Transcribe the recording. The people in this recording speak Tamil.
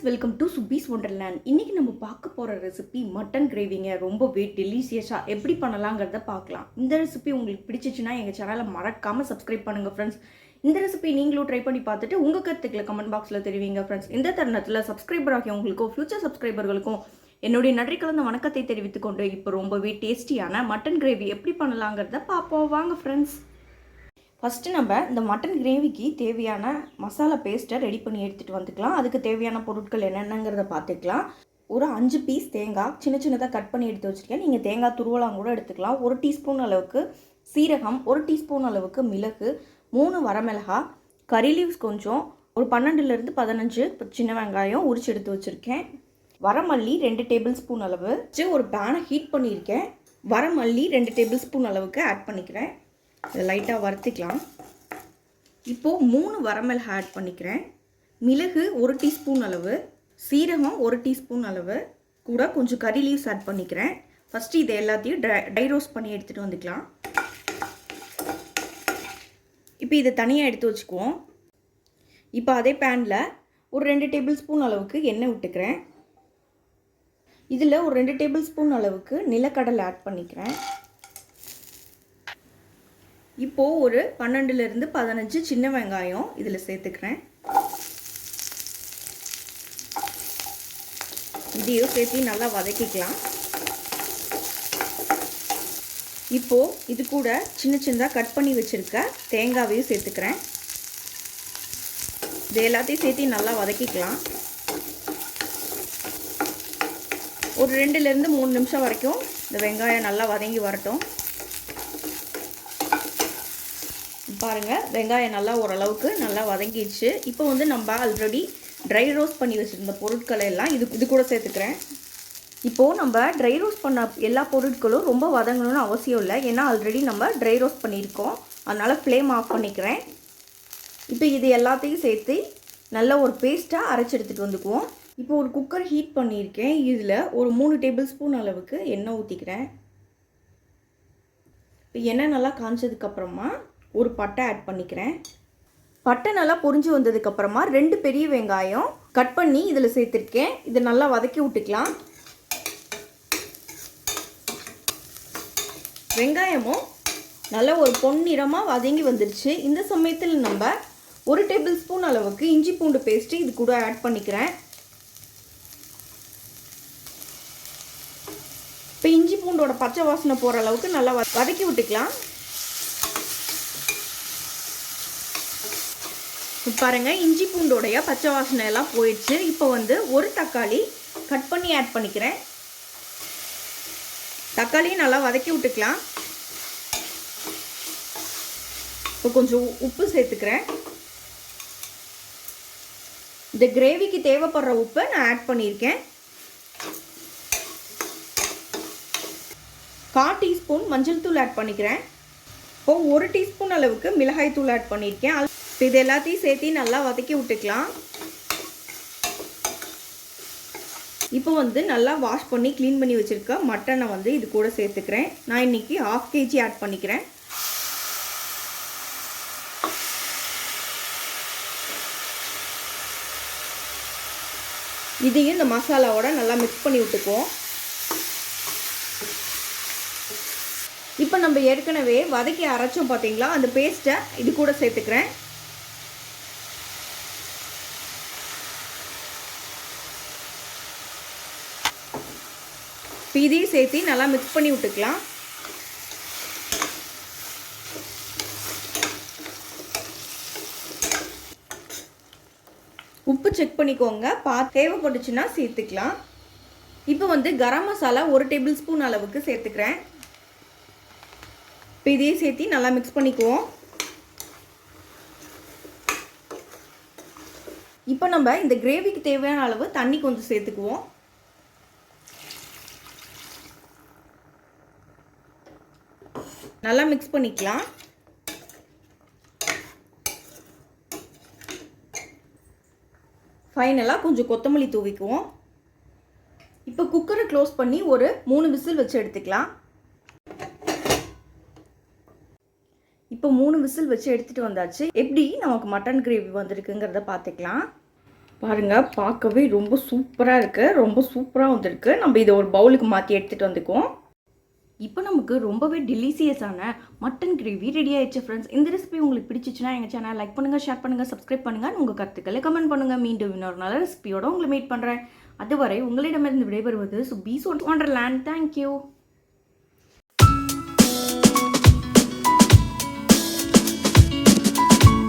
Welcome to சுபீஸ் wonderland. இன்றைக்கி நம்ம பார்க்க போகிற ரெசிபி மட்டன் கிரேவிங்க. ரொம்பவே டெலிஷியஸாக எப்படி பண்ணலாங்கிறத பார்க்கலாம். இந்த ரெசிபி உங்களுக்கு பிடிச்சிச்சுன்னா எங்கள் சேனலை மறக்காமல் சப்ஸ்கிரைப் பண்ணுங்கள் ஃப்ரெண்ட்ஸ். இந்த ரெசிபி நீங்களும் ட்ரை பண்ணி பார்த்துட்டு உங்கள் கருத்துக்களை கமெண்ட் பாக்ஸில் தெரிவிங்க ஃப்ரெண்ட்ஸ். இந்த தருணத்தில் சப்ஸ்கிரைபர் ஆகிய உங்களுக்கும் ஃபியூச்சர் சப்ஸ்கிரைபர்களுக்கும் என்னுடைய நன்றி கலந்த வணக்கத்தை தெரிவித்துக்கொண்டு இப்போ ரொம்பவே டேஸ்டியான மட்டன் கிரேவி எப்படி பண்ணலாங்கிறத பார்ப்போம் வாங்க ஃப்ரெண்ட்ஸ். ஃபஸ்ட்டு நம்ம இந்த மட்டன் கிரேவிக்கு தேவையான மசாலா பேஸ்ட்டை ரெடி பண்ணி எடுத்துகிட்டு வந்துக்கலாம். அதுக்கு தேவையான பொருட்கள் என்னென்னங்கிறத பார்த்துக்கலாம். ஒரு 5 பீஸ் தேங்காய் சின்னதாக கட் பண்ணி எடுத்து வச்சுருக்கேன். நீங்கள் தேங்காய் துருவலாம் கூட எடுத்துக்கலாம். 1 டீஸ்பூன் அளவுக்கு சீரகம், 1 டீஸ்பூன் அளவுக்கு மிளகு, 3 வரமிளகாய், கரி லீவ்ஸ் கொஞ்சம், ஒரு 12லேருந்து 15 சின்ன வெங்காயம் உரிச்சு எடுத்து வச்சுருக்கேன். வரமல்லி 2 டேபிள் ஸ்பூன் அளவு. ஒரு பேனை ஹீட் பண்ணியிருக்கேன். வரமல்லி 2 டேபிள் ஸ்பூன் அளவுக்கு ஆட் பண்ணிக்கிறேன். இதை லைட்டாக வறுத்துக்கலாம். இப்போது 3 வரமிளகாய் ஆட் பண்ணிக்கிறேன். மிளகு 1 டீஸ்பூன் அளவு, சீரகம் 1 டீஸ்பூன் அளவு, கூட கொஞ்சம் கரி லீவ்ஸ் ஆட் பண்ணிக்கிறேன். ஃபஸ்ட்டு இதை எல்லாத்தையும் ட்ரை ரோஸ்ட் பண்ணி எடுத்துகிட்டு வந்துக்கலாம். இப்போ இதை தனியாக எடுத்து வச்சுக்குவோம். இப்போ அதே பேனில் ஒரு 2 டேபிள் ஸ்பூன் அளவுக்கு எண்ணெய் விட்டுக்கிறேன். இதில் ஒரு 2 டேபிள் ஸ்பூன் அளவுக்கு நிலக்கடலை ஆட் பண்ணிக்கிறேன். இப்போது ஒரு 12லேருந்து 15 சின்ன வெங்காயம் இதில் சேர்த்துக்கிறேன். இதையும் சேர்த்து நல்லா வதக்கிக்கலாம். இப்போது இது கூட சின்னதாக கட் பண்ணி வச்சுருக்க தேங்காவையும் சேர்த்துக்கிறேன். இது எல்லாத்தையும் சேர்த்து நல்லா வதக்கிக்கலாம். ஒரு 2லேருந்து 3 நிமிஷம் வரைக்கும் இந்த வெங்காயம் நல்லா வதங்கி வரட்டும். பாருங்கள், வெங்காயம் நல்லா ஓரளவுக்கு நல்லா வதங்கிடுச்சு. இப்போ வந்து நம்ம ஆல்ரெடி ட்ரை ரோஸ்ட் பண்ணி வச்சுருந்த பொருட்களை எல்லாம் இது கூட சேர்த்துக்கிறேன். இப்போது நம்ம ட்ரை ரோஸ்ட் பண்ண எல்லா பொருட்களும் ரொம்ப வதங்கணும்னு அவசியம் இல்லை. ஏன்னா ஆல்ரெடி நம்ம ட்ரை ரோஸ்ட் பண்ணியிருக்கோம். அதனால் ஃப்ளேம் ஆஃப் பண்ணிக்கிறேன். இப்போ இது எல்லாத்தையும் சேர்த்து நல்ல ஒரு பேஸ்ட்டாக அரைச்சி எடுத்துகிட்டு வந்துக்குவோம். இப்போ ஒரு குக்கர் ஹீட் பண்ணியிருக்கேன். இதில் ஒரு 3 டேபிள் ஸ்பூன் அளவுக்கு எண்ணெய் ஊற்றிக்கிறேன். இப்போ எண்ணெய் நல்லா காய்ச்சதுக்கப்புறமா ஒரு பட்டை ஆட் பண்ணிக்கிறேன். பட்டை நல்லா பொரிஞ்சு வந்ததுக்கப்புறமா 2 பெரிய வெங்காயம் கட் பண்ணி இதில் சேர்த்துருக்கேன். இதை நல்லா வதக்கி விட்டுக்கலாம். வெங்காயமும் நல்லா ஒரு பொன்னிறமாக வதங்கி வந்துருச்சு. இந்த சமயத்தில் நம்ம 1 டேபிள் ஸ்பூன் அளவுக்கு இஞ்சி பூண்டு பேஸ்ட்டு இது கூட ஆட் பண்ணிக்கிறேன். இப்போ இஞ்சி பூண்டோட பச்சை வாசனை போகிற அளவுக்கு நல்லா வதக்கி விட்டுக்கலாம். பாருங்கள், இஞ்சி பூண்டோடைய பச்சை வாசனை எல்லாம் போயிடுச்சு. இப்போ வந்து ஒரு தக்காளி கட் பண்ணி ஆட் பண்ணிக்கிறேன். தக்காளியும் நல்லா வதக்கி விட்டுக்கலாம். இப்போ கொஞ்சம் உப்பு சேர்த்துக்கிறேன். இந்த கிரேவிக்கு தேவைப்படுற உப்பை நான் ஆட் பண்ணியிருக்கேன். 1/4 டீஸ்பூன் மஞ்சள் தூள் ஆட் பண்ணிக்கிறேன். இப்போ 1 டீஸ்பூன் அளவுக்கு மிளகாய் தூள் ஆட் பண்ணியிருக்கேன். இப்போ இது எல்லாத்தையும் சேர்த்து நல்லா வதக்கி விட்டுக்கலாம். இப்போ வந்து நல்லா வாஷ் பண்ணி க்ளீன் பண்ணி வச்சுருக்க மட்டனை வந்து இது கூட சேர்த்துக்கிறேன். நான் இன்றைக்கி 1/2 kg ஆட் பண்ணிக்கிறேன். இதையும் இந்த மசாலாவோட நல்லா மிக்ஸ் பண்ணி விட்டுக்குவோம். இப்போ நம்ம ஏற்கனவே வதக்கி அரைச்சோம் பார்த்தீங்களா, அந்த பேஸ்ட்டை இது கூட சேர்த்துக்கிறேன். இதையும் சேர்த்து நல்லா மிக்ஸ் பண்ணி விட்டுக்கலாம். உப்பு செக் பண்ணிக்கோங்க, தேவைப்பட்டுச்சுன்னா சேர்த்துக்கலாம். இப்போ வந்து கரம் மசாலா 1 டேபிள் ஸ்பூன் அளவுக்கு சேர்த்துக்கிறேன். இப்போ இதையும் சேர்த்து நல்லா மிக்ஸ் பண்ணிக்குவோம். இப்போ நம்ம இந்த கிரேவிக்கு தேவையான அளவு தண்ணி கொஞ்சம் சேர்த்துக்குவோம். நல்லா மிக்ஸ் பண்ணிக்கலாம். ஃபைனலாக கொஞ்சம் கொத்தமல்லி தூவிக்குவோம். இப்போ குக்கரை க்ளோஸ் பண்ணி ஒரு 3 விசில் வச்சு எடுத்துக்கலாம். இப்போ 3 விசில் வச்சு எடுத்துகிட்டு வந்தாச்சு. எப்படி நமக்கு மட்டன் கிரேவி வந்திருக்குங்கிறத பார்த்துக்கலாம். பாருங்கள், பார்க்கவே ரொம்ப சூப்பராக இருக்குது. ரொம்ப சூப்பராக வந்திருக்கு. நம்ம இதை ஒரு பவுலுக்கு மாற்றி எடுத்துகிட்டு வந்துக்குவோம். இப்போ நமக்கு ரொம்பவே டெலிசியஸான மட்டன் கிரேவி ரெடி ஆயிடுச்சு ஃப்ரெண்ட்ஸ். இந்த ரெசிபி உங்களுக்கு பிடிச்சிச்சுன்னா எங்கள் சேனல் லைக் பண்ணுங்கள், ஷேர் பண்ணுங்கள், சப்ஸ்கிரைப் பண்ணுங்கள். உங்கள் கருத்துக்களை கமெண்ட் பண்ணுங்கள். மீண்டும் இன்னொரு நல்ல ரெசிபியோட உங்களை மீட் பண்ணுறேன். அதுவரை உங்களிடமிருந்து விடைபெறுவது சுபீஸ் ஒண்டர்லேண்ட். தேங்க்யூ.